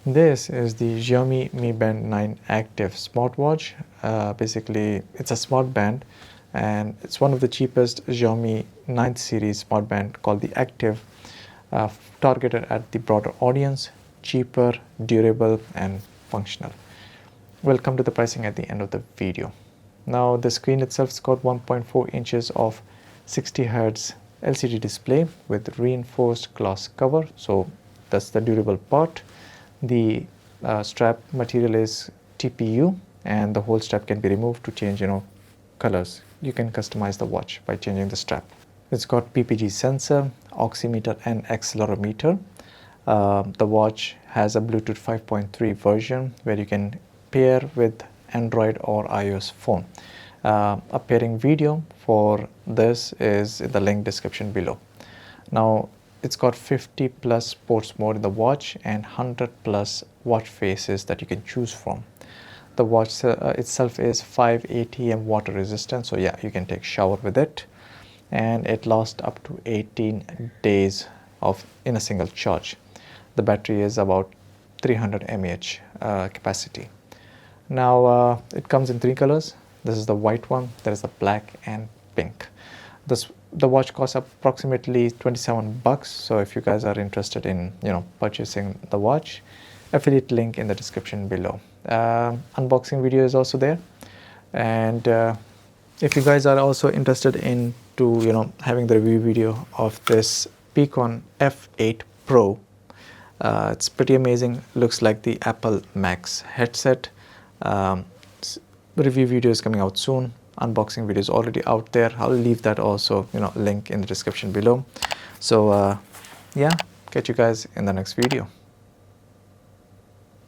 This is the Xiaomi Mi Band 9 Active smartwatch. Basically, it's a smart band and it's one of the cheapest Xiaomi 9 series smart band called the Active, targeted at the broader audience, cheaper, durable and functional. We'll come to the pricing at the end of the video. Now the screen itself has got 1.4 inches of 60 Hz LCD display with reinforced glass cover, so that's the durable part. The strap material is TPU and the whole strap can be removed to change colors. You can customize the watch by changing the strap. It's got PPG sensor, oximeter and accelerometer. The watch has a Bluetooth 5.3 version where you can pair with Android or iOS phone. A pairing video for this is in the link description below. Now it's got 50 plus sports mode in the watch and 100 plus watch faces that you can choose from. The watch itself is 5 ATM water resistant, so yeah, you can take shower with it, and it lasts up to 18 days in a single charge. The battery is about 300 mAh capacity. Now it comes in 3 colors. This is the white one, there is the black and pink. The watch costs approximately 27 bucks. So if you guys are interested in purchasing the watch, affiliate link in the description below. Unboxing video is also there, and if you guys are also interested in having the review video of this Peacon F8 Pro, it's pretty amazing. Looks like the Apple Max headset. Review video is coming out soon. Unboxing video is already out there. I'll leave that also link in the description below. So yeah, catch you guys in the next video.